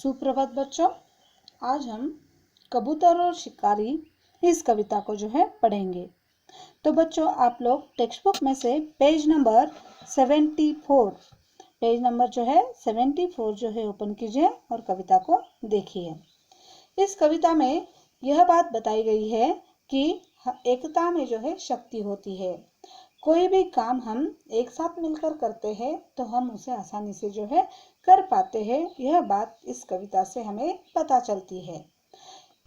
सुप्रभात बच्चों, आज हम कबूतर और शिकारी इस कविता को पढ़ेंगे। तो बच्चों, आप लोग टेक्स्ट बुक में से पेज नंबर 74 ओपन कीजिए और कविता को देखिए। इस कविता में यह बात बताई गई है कि एकता में शक्ति होती है। कोई भी काम हम एक साथ मिलकर करते हैं तो हम उसे आसानी से कर पाते हैं। यह बात इस कविता से हमें पता चलती है।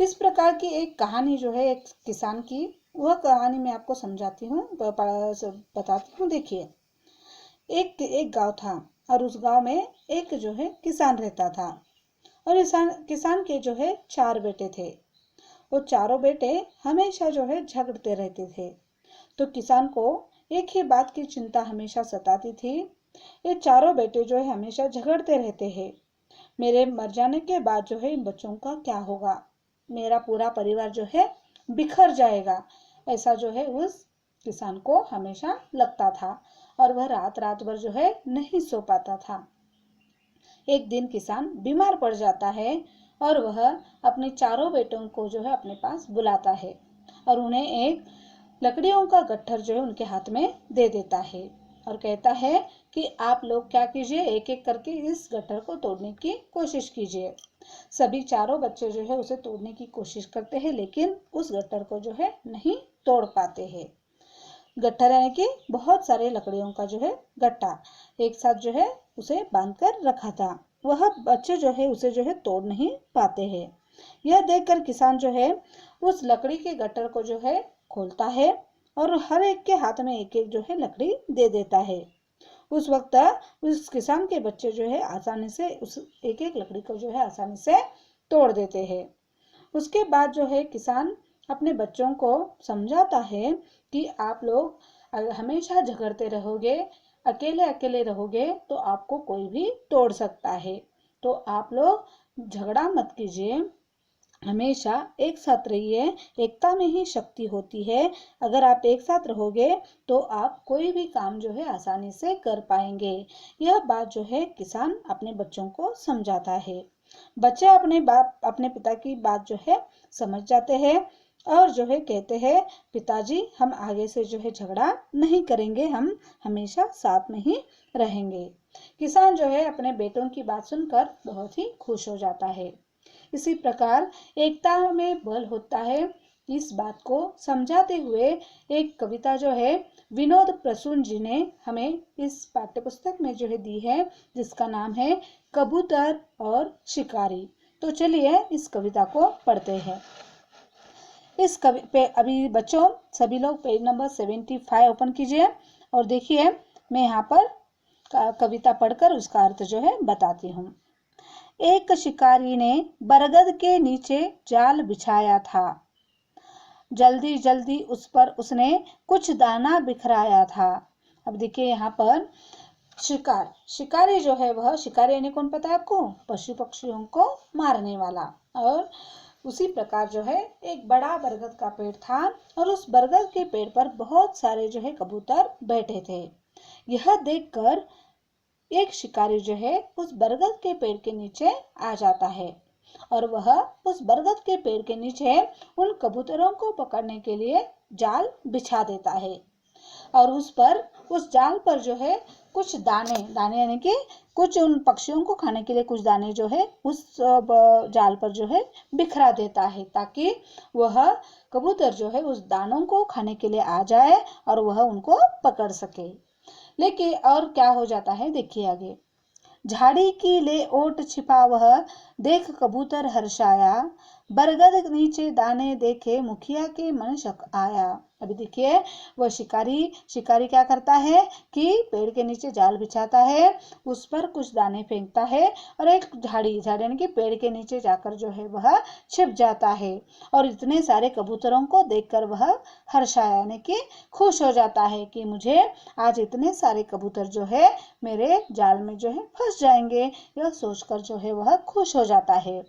इस प्रकार की एक कहानी एक किसान की, वह कहानी मैं आपको समझाती हूँ, बताती हूँ। देखिए, एक गांव था और उस गांव में एक किसान रहता था और किसान के 4 बेटे थे। वो चारों बेटे हमेशा झगड़ते रहते थे। तो किसान को एक ही बात की चिंता हमेशा सताती थी। ये चारों बेटे हमेशा झगड़ते रहते हैं। मेरे मर जाने के बाद इन बच्चों का क्या होगा? मेरा पूरा परिवार बिखर जाएगा। ऐसा उस किसान को हमेशा लगता था और वह रात रात भर नहीं सो पाता था। एक दिन किसान बीमार पड़ जाता है और वह अपने चारों बेटों को अपने पास बुलाता है और उन्हें एक लकड़ियों का गट्ठर उनके हाथ में दे देता है और कहता है कि आप लोग क्या कीजिए, एक एक करके इस गट्ठर को तोड़ने की कोशिश कीजिए। सभी चारों बच्चे उसे तोड़ने की कोशिश करते हैं, लेकिन उस गट्ठर को नहीं तोड़ पाते हैं। गट्ठर यानी कि बहुत सारे लकड़ियों का गट्टा एक साथ उसे बांध कर रखा था। वह बच्चे उसे तोड़ नहीं पाते हैं। यह देखकर किसान उस लकड़ी के गट्ठर को खोलता है और हर एक के हाथ में एक एक लकड़ी दे देता है। उस वक्त उस किसान के बच्चे आसानी से उस एक एक लकड़ी को आसानी से तोड़ देते हैं। उसके बाद किसान अपने बच्चों को समझाता है कि आप लोग हमेशा झगड़ते रहोगे, अकेले अकेले रहोगे तो आपको कोई भी तोड़ सकता है। तो आप लोग झगड़ा मत कीजिए, हमेशा एक साथ रहिए। एकता में ही शक्ति होती है। अगर आप एक साथ रहोगे तो आप कोई भी काम आसानी से कर पाएंगे। यह बात किसान अपने बच्चों को समझाता है। बच्चे अपने पिता की बात समझ जाते हैं और कहते हैं, पिताजी हम आगे से झगड़ा नहीं करेंगे, हम हमेशा साथ में ही रहेंगे। किसान अपने बेटों की बात सुनकर बहुत ही खुश हो जाता है। इसी प्रकार एकता में बल होता है। इस बात को समझाते हुए एक कविता विनोद प्रसून जी ने हमें इस पाठ्यपुस्तक में दी है, जिसका नाम है कबूतर और शिकारी। तो चलिए इस कविता को पढ़ते हैं। अभी बच्चों सभी लोग पेज नंबर 75 ओपन कीजिए और देखिए, मैं यहाँ पर कविता पढ़कर उसका अर्थ बताती हूँ। एक शिकारी ने बरगद के शिकारे जाल बिछाया था। जल्दी जल्दी उस पर उसने कुछ दाना बिखराया था। अब देखिए यहाँ पर शिकारी वह शिकारी यानी कौन पता है आपको? पशु पक्षियों को मारने वाला। और उसी प्रकार एक बड़ा बरगद का पेड़ था और उस बरगद के पेड़ पर बहुत सारे कबूतर बैठे थे। यह देखकर एक शिकारी उस बरगद के पेड़ के नीचे आ जाता है और वह उस बरगद के पेड़ के नीचे उन कबूतरों को पकड़ने के लिए जाल बिछा देता है और उस जाल पर कुछ दाने यानी कि कुछ उन पक्षियों को खाने के लिए कुछ दाने उस जाल पर बिखरा देता है, ताकि वह कबूतर उस दानों को खाने के लिए आ जाए और वह उनको पकड़ सके। लेकिन और क्या हो जाता है, देखिए आगे। झाड़ी की ले ओट छिपा वह देख कबूतर हर्षाया, बरगद नीचे दाने देखे मुखिया के मन शक आया। अभी देखिए, वह शिकारी क्या करता है कि पेड़ के नीचे जाल बिछाता है, उस पर कुछ दाने फेंकता है और एक झाड़ी यानी कि पेड़ के नीचे जाकर वह छिप जाता है और इतने सारे कबूतरों को देखकर वह हर्षाया यानी कि खुश हो जाता है कि मुझे आज इतने सारे कबूतर मेरे जाल में फंस जाएंगे। यह सोचकर वह खुश हो जाता है।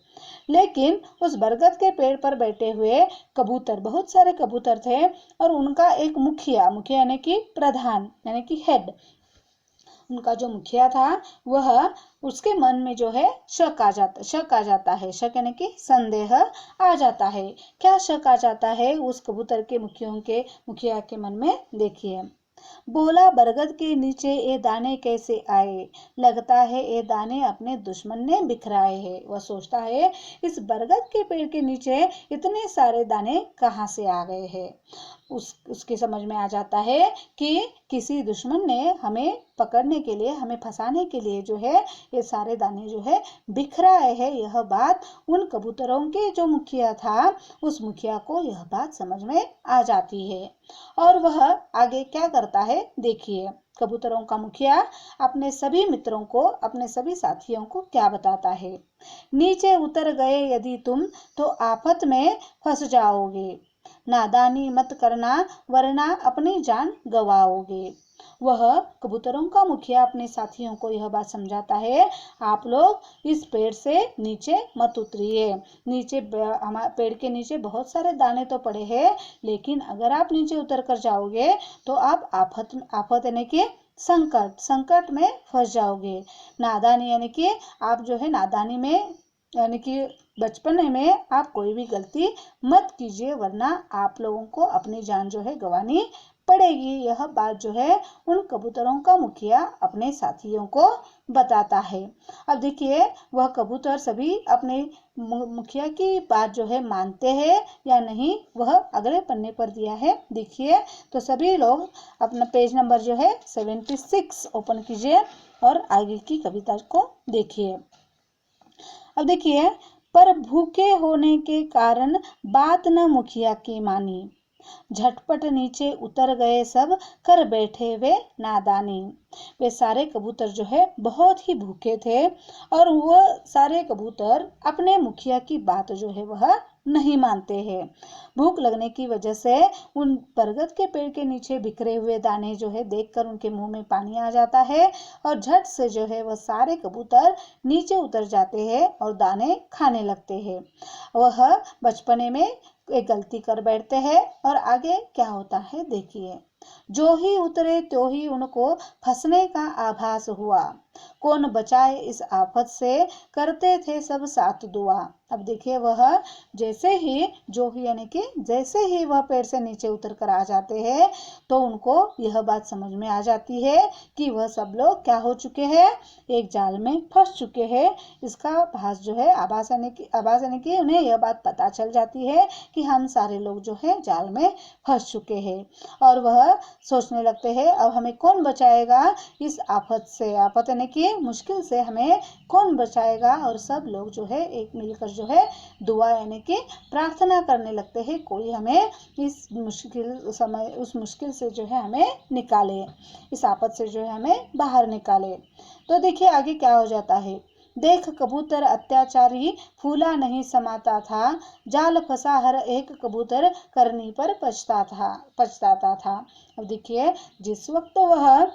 लेकिन उस बरगद के पेड़ पर बैठे हुए कबूतर, बहुत सारे कबूतर थे और उनका एक मुखिया यानी कि प्रधान यानी कि हेड, उनका जो मुखिया था वह, उसके मन में जो है शक आ जाता है। शक यानी कि संदेह आ जाता है। क्या शक आ जाता है उस कबूतर के मुखिया के मन में? देखिए, बोला, बरगद के नीचे ये दाने कैसे आए? लगता है ये दाने अपने दुश्मन ने बिखराए हैं। वह सोचता है इस बरगद के पेड़ के नीचे इतने सारे दाने कहाँ से आ गए हैं। उसके समझ में आ जाता है कि किसी दुश्मन ने हमें पकड़ने के लिए, हमें फंसाने के लिए जो है ये सारे दाने जो है बिखराए हैं। यह बात उन कबूतरों के जो मुखिया था, उस मुखिया को यह बात समझ में आ जाती है। और वह आगे क्या करता है, देखिए। कबूतरों का मुखिया अपने सभी मित्रों को, अपने सभी साथियों को क्या बताता है? नीचे उतर गए यदि तुम तो आफत में फंस जाओगे। नादानी मत करना वरना अपनी जान गवाओगे। वह कबूतरों का मुखिया अपने साथियों को यह बात समझाता है, आप लोग इस पेड़ से नीचे मत उतरिए। पेड़ के नीचे बहुत सारे दाने तो पड़े हैं, लेकिन अगर आप नीचे उतर कर जाओगे तो आप आफत यानी कि संकट में फंस जाओगे। नादानी यानी कि आप जो है नादानी में, यानी कि बचपन में आप कोई भी गलती मत कीजिए, वरना आप लोगों को अपनी जान जो है गंवानी पड़ेगी। यह बात जो है उन कबूतरों का मुखिया अपने साथियों को बताता है। अब देखिए, वह कबूतर सभी अपने मुखिया की बात जो है मानते हैं या नहीं, वह अगले पन्ने पर दिया है। देखिए, तो सभी लोग अपना पेज नंबर जो है 76 ओपन कीजिए और आगे की कविता को देखिए। अब देखिए, पर भूखे होने के कारण बात न मुखिया की मानी। झटपट नीचे उतर गए सब, कर बैठे वे नादानी। वे सारे कबूतर जो है बहुत ही भूखे थे और वह सारे कबूतर अपने मुखिया की बात जो है वह नहीं मानते हैं। भूख लगने की वजह से उन बरगद के पेड़ के नीचे बिखरे हुए दाने जो है देखकर उनके मुंह में पानी आ जाता है और झट से जो है वह सारे कबूतर नीचे उतर जाते हैं और दाने खाने लगते हैं। वह बचपने में एक गलती कर बैठते हैं और आगे क्या होता है, देखिए। जो ही उतरे त्यों ही उनको फंसने का आभास हुआ। कौन बचाए इस आफत से, करते थे सब साथ दुआ। अब देखिए, वह जैसे ही वह पेड़ से नीचे उतर कर आ जाते हैं तो उनको यह बात समझ में आ जाती है कि वह सब लोग क्या हो चुके हैं, एक जाल में फंस चुके हैं। इसका आभास जो है, आभास यानी कि उन्हें यह बात पता चल जाती है कि हम सारे लोग जो है जाल में फंस चुके हैं और वह सोचने लगते हैं अब हमें कौन बचाएगा इस आफत से। आफत यानी कि मुश्किल से हमें कौन बचाएगा। और सब लोग जो है एक मिलकर जो है दुआ यानी कि प्रार्थना करने लगते हैं, कोई हमें इस मुश्किल से जो है हमें निकाले, इस आफत से जो है हमें बाहर निकाले। तो देखिए आगे क्या हो जाता है। देख कबूतर अत्याचारी फूला नहीं समाता था, जाल फंसा हर एक कबूतर करनी पर पछताता था। अब देखिए, जिस वक्त वह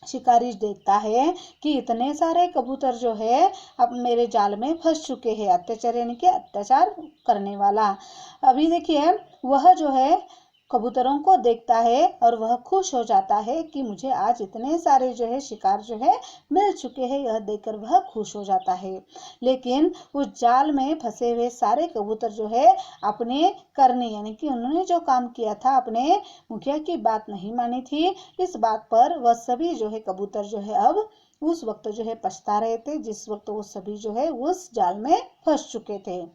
शिकारी देखता है कि इतने सारे कबूतर जो है अब मेरे जाल में फंस चुके हैं, अत्याचार यानी कि अत्याचार करने वाला। अभी देखिए, वह जो है कबूतरों को देखता है और वह खुश हो जाता है कि मुझे आज इतने सारे जो है शिकार जो है मिल चुके हैं। यह देखकर वह खुश हो जाता है। लेकिन उस जाल में फंसे हुए सारे कबूतर जो है अपने करने यानी कि उन्होंने जो काम किया था, अपने मुखिया की बात नहीं मानी थी, इस बात पर वह सभी जो है कबूतर जो है अब उस वक्त जो है पछता रहे थे, जिस वक्त वो सभी जो है उस जाल में फंस चुके थे।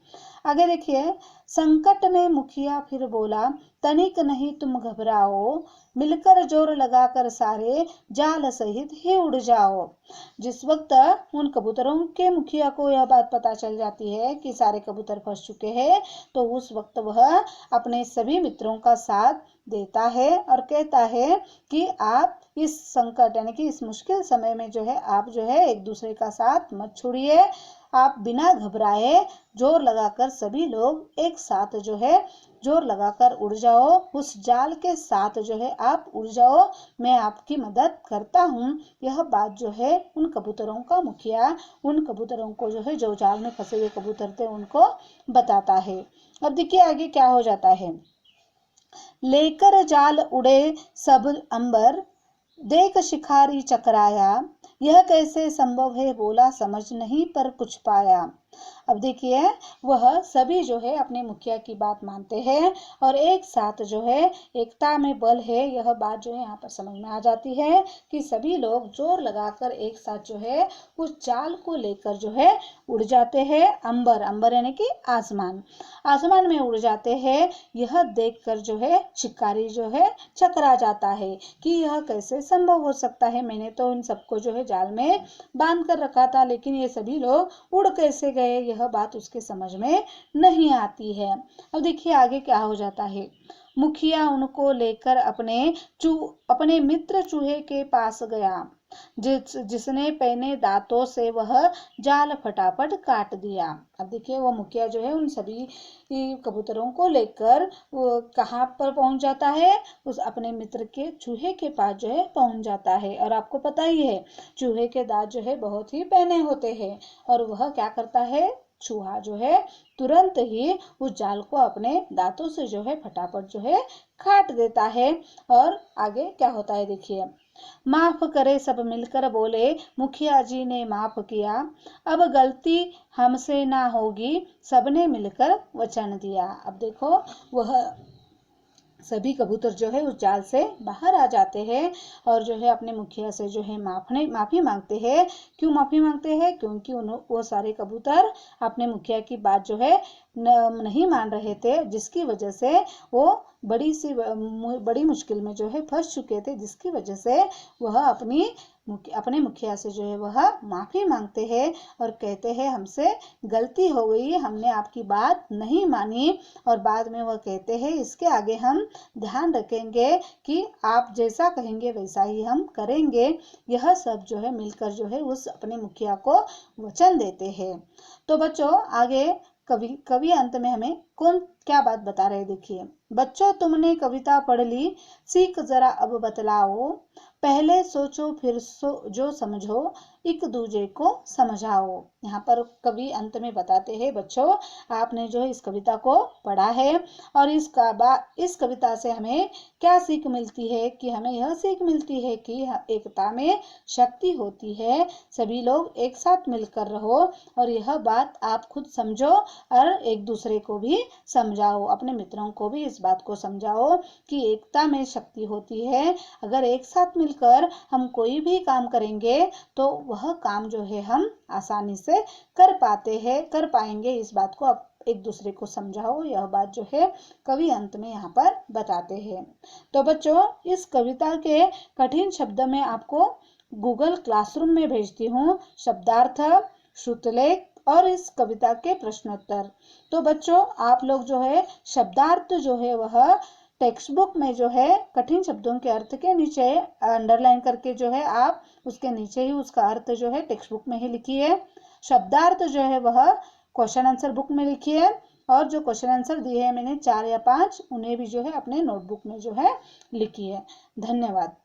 आगे देखिए, संकट में मुखिया फिर बोला, तनिक नहीं तुम घबराओ, मिलकर जोर लगाकर सारे जाल सहित ही उड़ जाओ। जिस वक्त उन कबूतरों के मुखिया को यह बात पता चल जाती है कि सारे कबूतर फंस चुके हैं, तो उस वक्त वह अपने सभी मित्रों का साथ देता है और कहता है कि आप इस संकट यानी कि इस मुश्किल समय में जो है आप जो है एक दूसरे का साथ मत छोड़िए। आप बिना घबराए जोर लगाकर सभी लोग एक साथ जो है जोर लगाकर उड़ जाओ, उस जाल के साथ जो है आप उड़ जाओ, मैं आपकी मदद करता हूँ। यह बात जो है उन कबूतरों का मुखिया उन कबूतरों को जो है जो जाल में फंसे हुए कबूतर थे उनको बताता है। अब देखिए आगे क्या हो जाता है। लेकर जाल उड़े सब अंबर, देख शिकारी चकराया, यह कैसे संभव है बोला समझ नहीं पर कुछ पाया। अब देखिए वह सभी जो है अपने मुखिया की बात मानते हैं और एक साथ जो है एकता में बल है, यह बात जो है यहाँ पर समझ में आ जाती है कि सभी लोग जोर लगाकर एक साथ जो है उस चाल को लेकर जो है उड़ जाते हैं। अंबर, अंबर यानी कि आसमान, आसमान में उड़ जाते हैं। यह देखकर जो है शिकारी जो है चकरा जाता है कि यह कैसे संभव हो सकता है, मैंने तो इन सबको जो है जाल में बांध कर रखा था, लेकिन ये सभी लोग उड़ कैसे गए, यह बात उसके समझ में नहीं आती है। अब देखिए आगे क्या हो जाता है। मुखिया उनको लेकर अपने मित्र चूहे के पास गया, जिसने पहने दांतों से वह जाल फटाफट काट दिया। अब देखिए वो मुखिया जो है उन सभी कबूतरों को लेकर वो कहाँ पर पहुंच जाता है, उस अपने मित्र के चूहे के पास जो है पहुंच जाता है। और आपको पता ही है चूहे के दांत जो है बहुत ही पैने होते हैं और वह क्या करता है, चूहा जो है तुरंत ही उस जाल को अपने दांतों से जो है फटाफट जो है काट देता है। और आगे क्या होता है देखिए। माफ करे सब मिलकर बोले, मुखिया जी ने माफ किया, अब गलती हमसे ना होगी, सबने मिलकर वचन दिया। अब देखो वह सभी कबूतर जो है उस जाल से बाहर आ जाते हैं और जो है अपने मुखिया से जो है माफी मांगते हैं। क्यों माफी मांगते हैं, क्योंकि वो सारे कबूतर अपने मुखिया की बात जो है नहीं मान रहे थे, जिसकी वजह से वो बड़ी मुश्किल में जो है फंस चुके थे, जिसकी वजह से वह अपने मुखिया से जो है वह माफी मांगते हैं और कहते हैं हमसे गलती हो गई, हमने आपकी बात नहीं मानी। और बाद में वह कहते हैं इसके आगे हम ध्यान रखेंगे कि आप जैसा कहेंगे वैसा ही हम करेंगे। यह सब जो है मिलकर जो है उस अपने मुखिया को वचन देते हैं। तो बच्चों आगे कवि अंत में हमें कौन क्या बात बता रहे देखिए। बच्चों तुमने कविता पढ़ ली, सीख जरा अब बतलाओ, पहले सोचो फिर जो समझो, एक दूजे को समझाओ। यहाँ पर कवि अंत में बताते हैं बच्चों आपने जो है इस कविता को पढ़ा है और इस कविता से हमें क्या सीख मिलती है कि हमें यह सीख मिलती है कि एकता में शक्ति होती है, सभी लोग एक साथ मिलकर रहो और यह बात आप खुद समझो और एक दूसरे को भी समझाओ, अपने मित्रों को भी इस बात को समझाओ कि एकता में शक्ति होती है। अगर एक साथ मिलकर हम कोई भी काम करेंगे तो वह काम जो है हम आसानी से कर पाएंगे। इस बात को आप एक दूसरे को समझाओ, यह बात जो है कवि अंत में यहाँ पर बताते हैं। तो बच्चों इस कविता के कठिन शब्द में आपको गूगल क्लासरूम में भेजती हूँ शब्दार्थ, श्रुतलेख और इस कविता के प्रश्नोत्तर। तो बच्चों आप लोग जो है शब्दार्थ जो है वह टेक्स्ट बुक में जो है कठिन शब्दों के अर्थ के नीचे अंडरलाइन करके जो है आप उसके नीचे ही उसका अर्थ जो है टेक्स्ट बुक में ही लिखिए। शब्दार्थ जो है वह क्वेश्चन आंसर बुक में लिखिए और जो क्वेश्चन आंसर दिए हैं मैंने 4 या 5 उन्हें भी जो है अपने नोटबुक में जो है लिखिए। धन्यवाद।